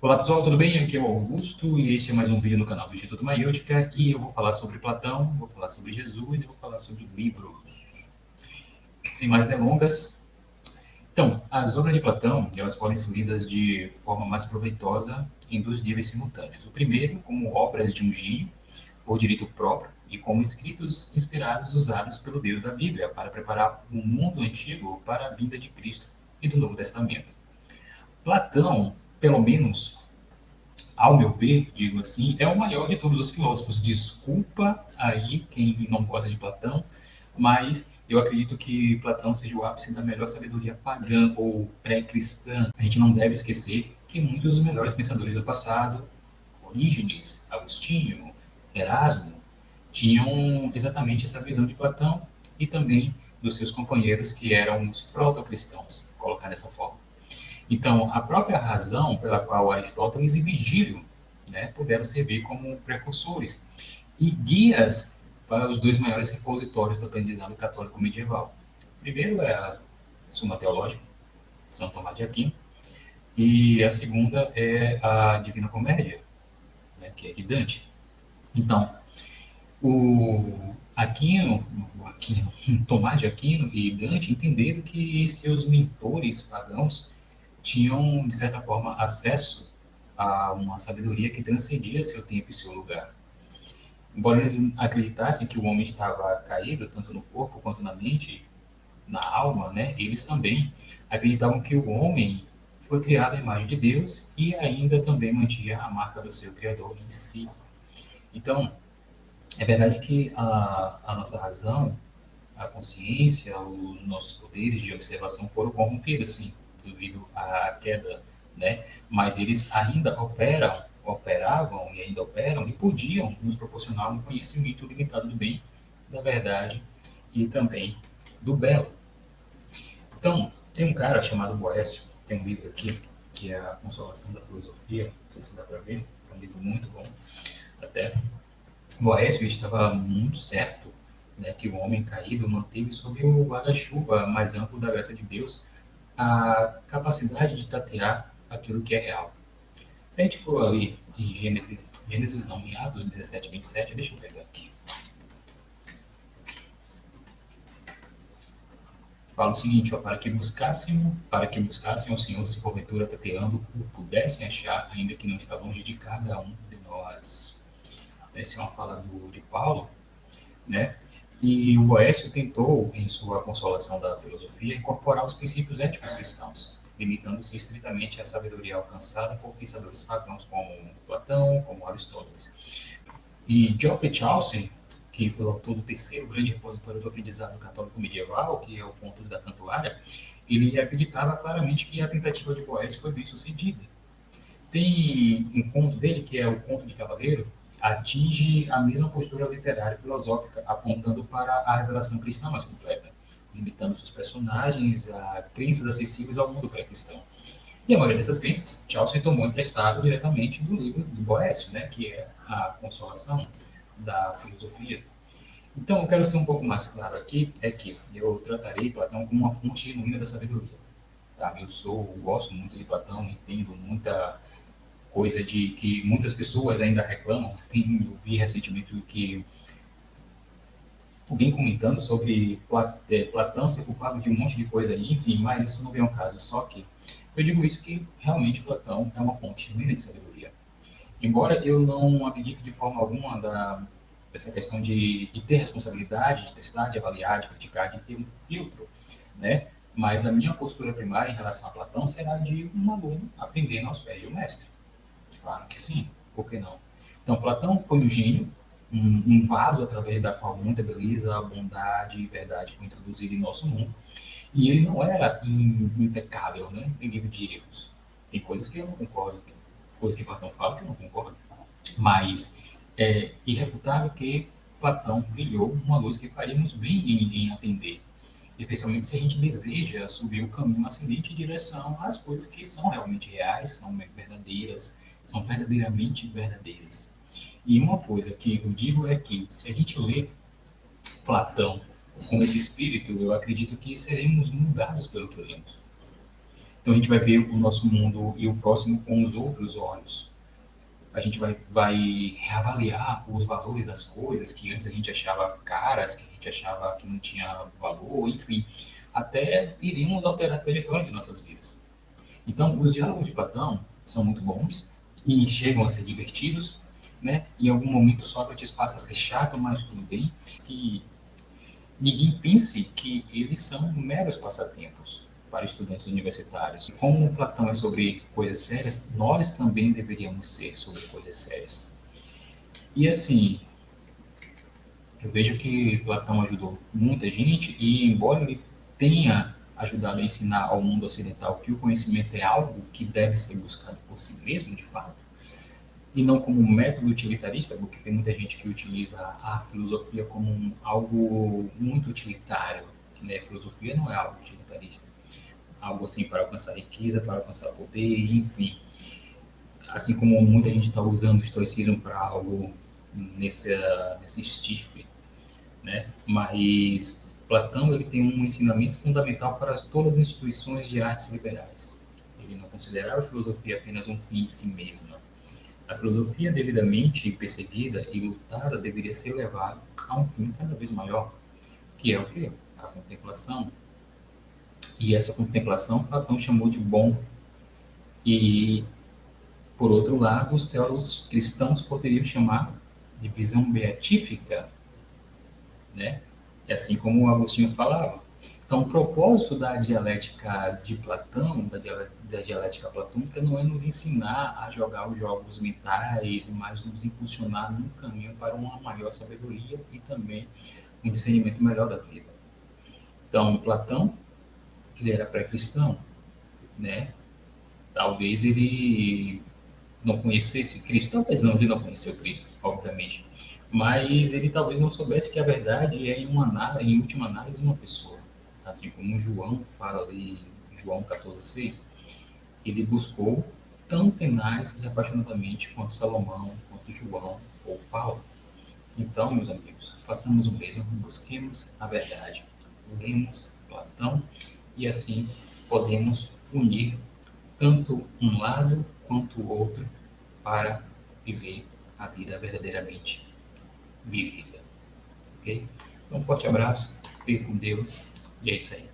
Olá pessoal, tudo bem? Aqui é o Augusto e este é mais um vídeo no canal do Instituto Maiútica e eu vou falar sobre Platão, vou falar sobre Jesus e vou falar sobre livros. Sem mais delongas, então, as obras de Platão, elas podem ser lidas de forma mais proveitosa em dois níveis simultâneos. O primeiro, como obras de um gênio, por direito próprio, e como escritos inspirados usados pelo Deus da Bíblia para preparar o mundo antigo para a vinda de Cristo e do Novo Testamento. Platão, pelo menos ao meu ver, digo assim, é o maior de todos os filósofos. Desculpa aí quem não gosta de Platão, mas eu acredito que Platão seja o ápice da melhor sabedoria pagã ou pré-cristã. A gente não deve esquecer que muitos dos melhores pensadores do passado, Orígenes, Agostinho, Erasmo, tinham exatamente essa visão de Platão e também dos seus companheiros que eram os proto-cristãos, colocar dessa forma. Então, a própria razão pela qual Aristóteles e Vigílio, né, puderam servir como precursores e guias para os dois maiores repositórios do aprendizado católico medieval. O primeiro é a Suma Teológica, São Tomás de Aquino, e a segunda é a Divina Comédia, né, que é de Dante. Então, Aquino, Tomás de Aquino e Dante entenderam que seus mentores pagãos tinham, de certa forma, acesso a uma sabedoria que transcendia seu tempo e seu lugar. Embora eles acreditassem que o homem estava caído, tanto no corpo quanto na mente, na alma, né, eles também acreditavam que o homem foi criado à imagem de Deus e ainda também mantinha a marca do seu Criador em si. Então, é verdade que a nossa razão, a consciência, os nossos poderes de observação foram corrompidos, sim, devido à queda, né? Mas eles ainda operavam e ainda operam e podiam nos proporcionar um conhecimento limitado do bem, da verdade e também do belo. Então, tem um cara chamado Boécio, tem um livro aqui, que é A Consolação da Filosofia, não sei se dá para ver, é um livro muito bom, até. Boécio estava muito certo, né, que o homem caído manteve sob o guarda-chuva mais amplo da graça de Deus a capacidade de tatear aquilo que é real. Se a gente for ali em Gênesis não, em Atos 17, 27, deixa eu pegar aqui. Fala o seguinte, ó, para que buscassem o Senhor se porventura tateando o pudessem achar, ainda que não está longe de cada um de nós. Essa é uma fala de Paulo, né? E o Boécio tentou, em sua Consolação da Filosofia, incorporar os princípios éticos cristãos, limitando-se estritamente à sabedoria alcançada por pensadores pagãos como Platão, como Aristóteles. E Geoffrey Chaucer, que foi o autor do terceiro grande repositório do aprendizado católico medieval, que é o Conto da Cantuária, ele acreditava claramente que a tentativa de Boécio foi bem sucedida. Tem um conto dele, que é o Conto de Cavaleiro, atinge a mesma postura literária e filosófica, apontando para a revelação cristã mais completa, limitando seus personagens a crenças acessíveis ao mundo pré-cristão. E a maioria dessas crenças, Chaucer tomou emprestado diretamente do livro do Boécio, né, que é a Consolação da Filosofia. Então, eu quero ser um pouco mais claro aqui, é que eu tratarei Platão como uma fonte genuína da sabedoria. Tá? Gosto muito de Platão, entendo muita coisa de que muitas pessoas ainda reclamam. Eu vi recentemente que alguém comentando sobre Platão ser culpado de um monte de coisa aí, enfim, mas isso não vem ao caso. Só que eu digo isso que realmente Platão é uma fonte genuína de sabedoria. Embora eu não acredite de forma alguma dessa questão de ter responsabilidade, de testar, de avaliar, de criticar, de ter um filtro, né? Mas a minha postura primária em relação a Platão será de um aluno aprendendo aos pés de um mestre. Claro que sim, por que não? Então, Platão foi um gênio, um vaso através da qual muita beleza, bondade e verdade foi introduzida em nosso mundo. E ele não era impecável, né, em nível de erros. Tem coisas que eu não concordo, coisas que Platão fala que eu não concordo. Mas é irrefutável que Platão brilhou uma luz que faríamos bem em atender, especialmente se a gente deseja subir o caminho ascendente em direção às coisas que são realmente reais, que são verdadeiras, são verdadeiramente verdadeiras. E uma coisa que eu digo é que, se a gente lê Platão com esse espírito, eu acredito que seremos mudados pelo que lemos. Então a gente vai ver o nosso mundo e o próximo com os outros olhos. A gente vai reavaliar os valores das coisas que antes a gente achava caras, que a gente achava que não tinha valor, enfim, até iremos alterar a trajetória de nossas vidas. Então, os diálogos de Platão são muito bons e chegam a ser divertidos, né? Em algum momento Sócrates passa a ser chato, mas tudo bem. Que ninguém pense que eles são meros passatempos para estudantes universitários. Como Platão é sobre coisas sérias, nós também deveríamos ser sobre coisas sérias. E assim, eu vejo que Platão ajudou muita gente e, embora ele tenha ajudado a ensinar ao mundo ocidental que o conhecimento é algo que deve ser buscado por si mesmo, de fato, e não como um método utilitarista, porque tem muita gente que utiliza a filosofia como algo muito utilitário, né? A filosofia não é algo utilitarista, algo assim para alcançar riqueza, para alcançar poder, enfim. Assim como muita gente está usando o estoicismo para algo nesse estirpe, né? Mas Platão ele tem um ensinamento fundamental para todas as instituições de artes liberais. Ele não considerava a filosofia apenas um fim em si mesma. A filosofia devidamente perseguida e lutada deveria ser levada a um fim cada vez maior, que é o quê? A contemplação. E essa contemplação Platão chamou de bom. E, por outro lado, os teólogos cristãos poderiam chamar de visão beatífica, né? É assim como o Agostinho falava. Então, o propósito da dialética de Platão, da dialética platônica, não é nos ensinar a jogar os jogos mentais, mas nos impulsionar num caminho para uma maior sabedoria e também um discernimento melhor da vida. Então, Platão, ele era pré-cristão, né? Talvez ele não conhecesse Cristo, talvez não, ele não conheceu Cristo, obviamente, mas ele talvez não soubesse que a verdade é, em última análise, uma pessoa. Assim como João fala ali, João 14,6, ele buscou tão tenaz e apaixonadamente quanto Salomão, quanto João ou Paulo. Então, meus amigos, façamos o mesmo, busquemos a verdade, lemos Platão e assim podemos unir tanto um lado quanto o outro para viver a vida verdadeiramente vivida. Ok? Então, um forte abraço, fique com Deus e é isso aí.